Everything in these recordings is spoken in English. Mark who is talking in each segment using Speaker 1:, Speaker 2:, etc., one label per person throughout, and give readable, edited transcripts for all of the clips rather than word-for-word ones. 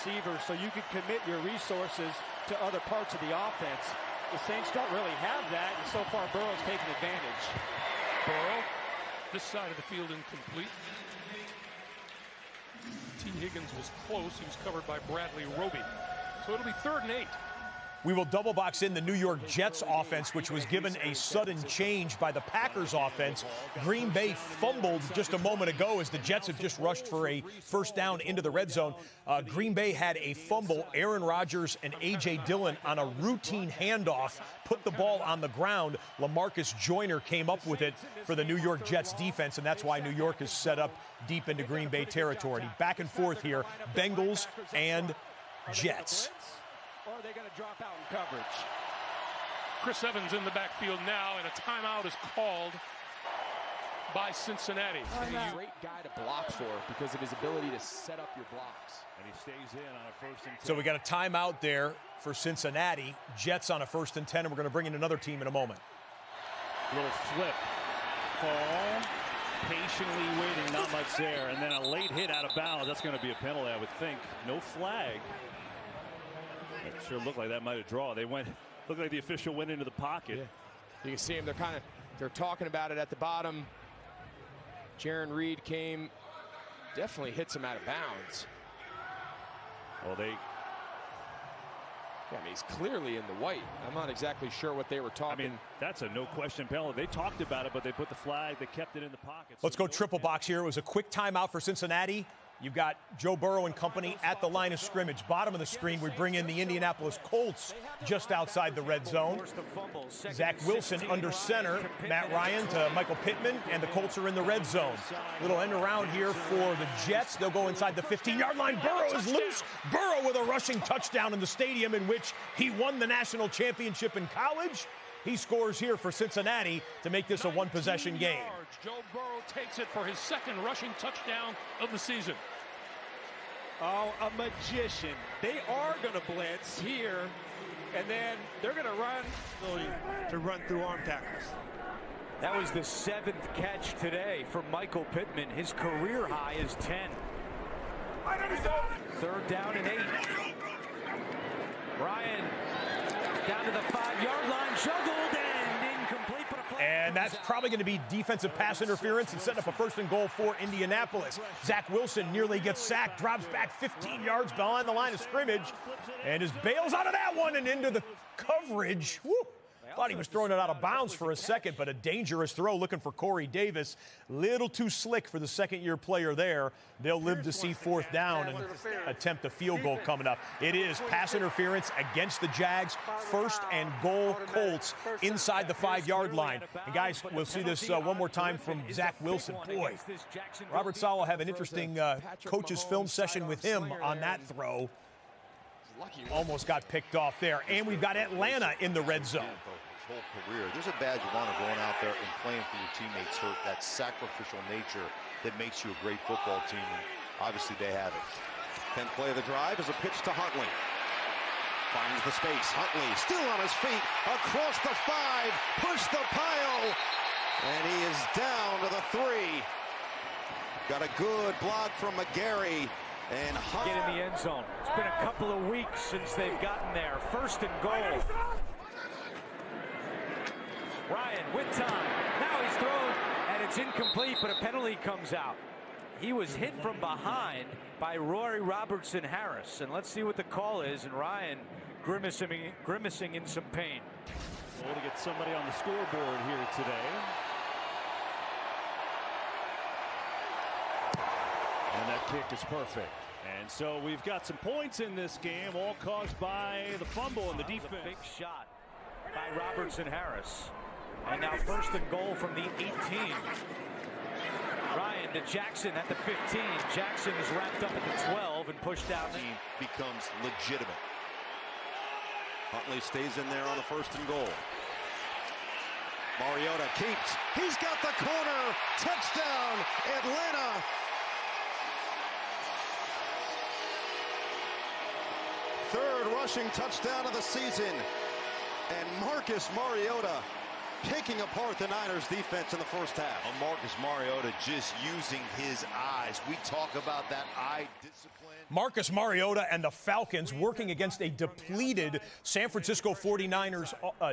Speaker 1: receivers so you can commit your resources to other parts of the offense. The Saints don't really have that, and so far Burrow's taken advantage.
Speaker 2: Burrow, this side of the field incomplete. T. Higgins was close. He was covered by Bradley Roby. So it'll be 3rd and 8.
Speaker 3: We will double box in the New York Jets offense, which was given a sudden change by the Packers offense. Green Bay fumbled just a moment ago as the Jets have just rushed for a first down into the red zone. Green Bay had a fumble. Aaron Rodgers and A.J. Dillon on a routine handoff put the ball on the ground. LaMarcus Joyner came up with it for the New York Jets defense, and that's why New York is set up deep into Green Bay territory. Back and forth here, Bengals and Jets.
Speaker 1: Or are they going to drop out in coverage?
Speaker 2: Chris Evans in the backfield now, and a timeout is called by Cincinnati.
Speaker 4: He's a great guy to block for because of his ability to set up your blocks.
Speaker 5: And he stays in on a 1st and 10.
Speaker 3: So we got a timeout there for Cincinnati. Jets on a 1st and 10, and we're going to bring in another team in a moment.
Speaker 5: Little flip. Ball. Patiently waiting, not much there. And then a late hit out of bounds. That's going to be a penalty, I would think. No flag. It sure looked like that might have drawn. Looked like the official went into the pocket.
Speaker 4: Yeah. You can see them. They're talking about it at the bottom. Jaron Reed definitely hits him out of bounds.
Speaker 5: Well,
Speaker 4: I mean, he's clearly in the white. I'm not exactly sure what they were talking.
Speaker 5: I mean, that's a no question penalty. They talked about it, but they put the flag. They kept it in the pocket.
Speaker 3: Let's go triple box here. It was a quick timeout for Cincinnati. You've got Joe Burrow and company at the line of scrimmage. Bottom of the screen, we bring in the Indianapolis Colts just outside the red zone. Zach Wilson under center, Matt Ryan to Michael Pittman, and the Colts are in the red zone. Little end around here for the Jets. They'll go inside the 15-yard line. Burrow is loose. Burrow with a rushing touchdown in the stadium in which he won the national championship in college. He scores here for Cincinnati to make this a one-possession game.
Speaker 2: Joe Burrow takes it for his 2nd rushing touchdown of the season.
Speaker 1: Oh, a magician. They are going to blitz here, and then they're going to run through arm tackles.
Speaker 6: That was the 7th catch today for Michael Pittman. His career high is 10. 3rd down and 8. Ryan down to the 5-yard line, juggled and incomplete.
Speaker 3: And that's probably going to be defensive pass interference and setting up a 1st and goal for Indianapolis. Zach Wilson nearly gets sacked, drops back 15 yards behind the line of scrimmage, and just bails out of that one and into the coverage. Woo. Thought he was throwing it out of bounds for a second, but a dangerous throw looking for Corey Davis. Little too slick for the 2nd-year player there. They'll live to see 4th down and attempt a field goal coming up. It is pass interference against the Jags. 1st and goal Colts inside the 5-yard line. And guys, we'll see this one more time from Zach Wilson. Boy, Robert Saleh will have an interesting coach's film session with him on that throw. Almost got picked off there. And we've got Atlanta in the red zone.
Speaker 7: Whole career. There's a badge of honor going out there and playing for your teammates hurt. That sacrificial nature that makes you a great football team. And obviously they have it. 10th play of the drive is a pitch to Huntley. Finds the space. Huntley still on his feet. Across the 5. Push the pile. And he is down to the 3. Got a good block from McGarry. And
Speaker 6: get in the end zone. It's been a couple of weeks since they've gotten there. 1st and goal. Ryan with time. Now he's thrown, and it's incomplete, but a penalty comes out. He was hit from behind by Rory Robertson Harris. And let's see what the call is. And Ryan grimacing in some pain.
Speaker 5: Well, to get somebody on the scoreboard here today. And that kick is perfect. And so we've got some points in this game, all caused by the fumble and the defense.
Speaker 6: A big shot by Robertson Harris. And now 1st and goal from the 18. Ryan to Jackson at the 15. Jackson is wrapped up at the 12 and pushed out.
Speaker 7: Becomes legitimate. Huntley stays in there on the 1st and goal. Mariota keeps. He's got the corner. Touchdown, Atlanta. Third rushing touchdown of the season. And Marcus Mariota picking apart the Niners defense in the first half. Marcus Mariota just using his eyes. We talk about that eye discipline.
Speaker 3: Marcus Mariota and the Falcons working against a depleted San Francisco 49ers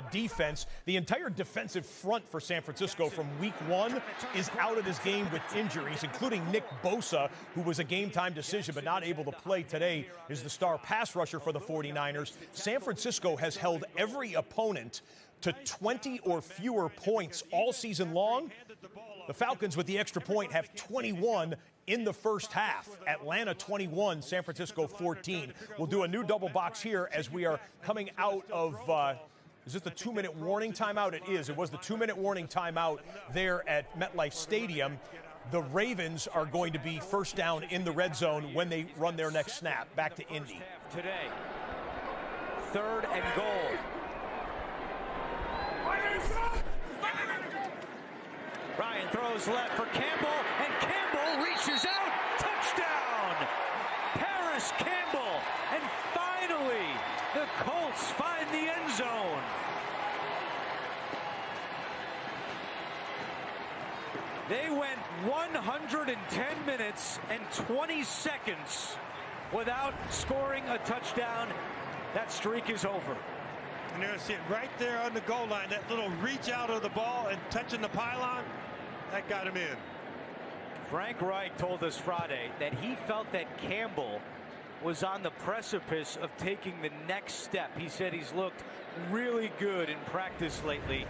Speaker 3: defense. The entire defensive front for San Francisco from week 1 is out of this game with injuries, including Nick Bosa, who was a game-time decision but not able to play today, is the star pass rusher for the 49ers. San Francisco has held every opponent to 20 or fewer points all season long. The Falcons, with the extra point, have 21 in the first half. Atlanta 21, San Francisco 14. We'll do a new double box here as we are coming out of, is this the 2-minute warning timeout? It is. It was the 2-minute warning timeout there at MetLife Stadium. The Ravens are going to be first down in the red zone when they run their next snap. Back to Indy.
Speaker 6: Today, 3rd and goal. Ryan throws left for Campbell, and Campbell reaches out. Touchdown! Paris Campbell. And finally, the Colts find the end zone. They went 110 minutes and 20 seconds without scoring a touchdown. That streak is over.
Speaker 1: And you're going to see it right there on the goal line. That little reach out of the ball and touching the pylon, that got him in.
Speaker 6: Frank Reich told us Friday that he felt that Campbell was on the precipice of taking the next step. He said he's looked really good in practice lately.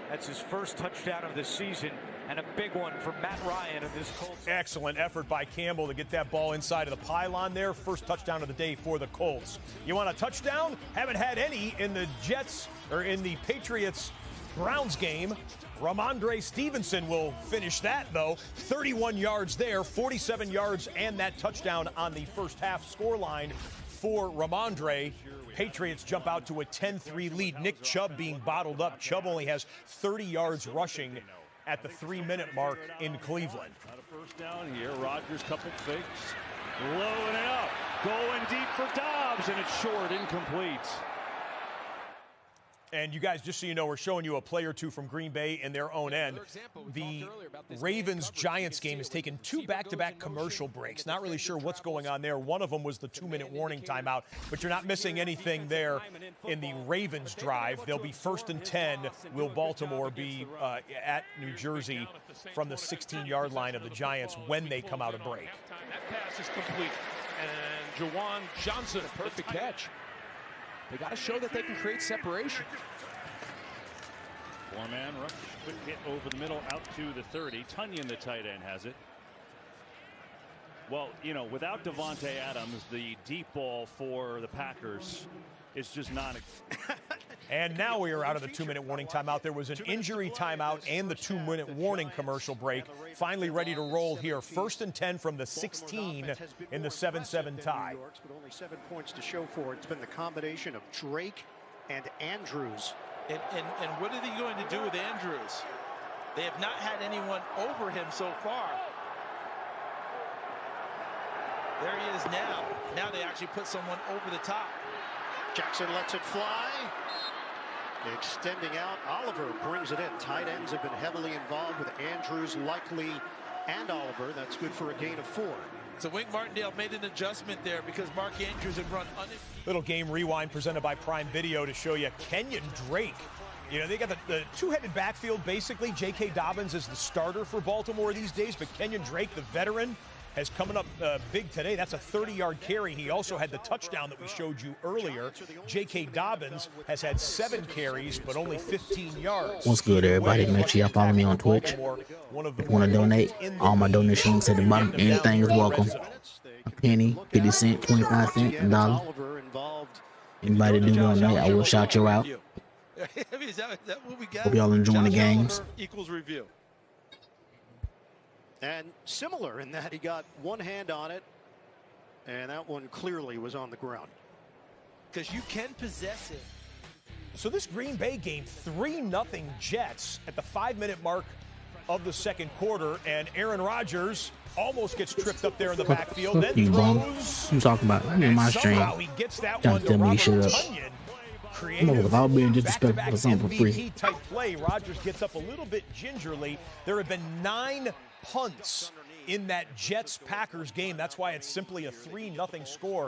Speaker 6: That's his first touchdown of the season, and a big one for Matt Ryan of this Colts.
Speaker 3: Excellent effort by Campbell to get that ball inside of the pylon there. First touchdown of the day for the Colts. You want a touchdown? Haven't had any in the Jets or in the Patriots-Browns game. Ramondre Stevenson will finish that, though. 31 yards there, 47 yards, and that touchdown on the first half scoreline for Ramondre. Patriots jump out to a 10-3 lead. Nick Chubb being bottled up. Chubb only has 30 yards rushing at the 3-minute mark in Cleveland.
Speaker 5: Not a first down here. Rodgers, couple fakes. Loading it up. Going deep for Dobbs, and it's short, incomplete.
Speaker 3: And you guys, just so you know, we're showing you a play or two from Green Bay in their own end. The Ravens-Giants game has taken 2 back-to-back commercial breaks. Not really sure what's going on there. One of them was the 2-minute warning timeout, but you're not missing anything there in the Ravens drive. They'll be 1st and 10. Will Baltimore be at New Jersey from the 16-yard line of the Giants when they come out of break?
Speaker 2: That pass is complete. And Jawan Johnson,
Speaker 4: a perfect catch. They got to show that they can create separation.
Speaker 5: 4-man rush, quick hit over the middle, out to the 30. Tunyon, the tight end, has it. Well, you know, without Devontae Adams, the deep ball for the Packers is just not.
Speaker 3: And now we are out of the 2-minute warning timeout. There was an injury timeout and the 2-minute warning commercial break. Finally ready to roll here. 1st and 10 from the 16 in the 7-7 tie.
Speaker 8: But only 7 points to show for it. It's been the combination of Drake and Andrews.
Speaker 9: And what are they going to do with Andrews? They have not had anyone over him so far. There he is now. Now they actually put someone over the top.
Speaker 8: Jackson lets it fly. Extending out, Oliver brings it in. Tight ends have been heavily involved with Andrews, Likely, and Oliver. That's good for a gain of 4.
Speaker 9: So Wink Martindale made an adjustment there because Mark Andrews had run
Speaker 3: Little game rewind presented by Prime Video to show you Kenyon Drake. You know, they got the two-headed backfield, basically. J.K. Dobbins is the starter for Baltimore these days, but Kenyon Drake, the veteran, has coming up big today. That's a 30-yard carry. He also had the touchdown that we showed you earlier. J.K. Dobbins has had 7 carries, but only 15 yards.
Speaker 10: What's good, everybody? Make sure y'all follow me on Twitch. If you want to donate, all my donation links at the bottom. Anything is welcome. A penny, 50 cents, 25 cents, $1. Anybody do donate, I will shout you out.
Speaker 9: Is that what we got?
Speaker 10: Hope y'all enjoying the games.
Speaker 9: Equals review.
Speaker 8: And similar in that he got one hand on it, and that one clearly was on the ground.
Speaker 9: Because you can possess it.
Speaker 3: So this Green Bay game, 3-0 Jets at the 5-minute mark of the second quarter, and Aaron Rodgers almost gets tripped up there in the backfield, then
Speaker 10: you
Speaker 3: throws.
Speaker 10: I'm talking about in my stream.
Speaker 3: He gets that
Speaker 10: Don't
Speaker 3: one to
Speaker 10: tell me
Speaker 3: Robert
Speaker 10: shut up.
Speaker 3: Tunyon. creative,
Speaker 10: without being disrespectful
Speaker 3: back-to-back
Speaker 10: to something for free.
Speaker 3: MVP type play. Rodgers gets up a little bit gingerly. There have been 9 punts in that Jets-Packers game. That's why it's simply a 3-0 score.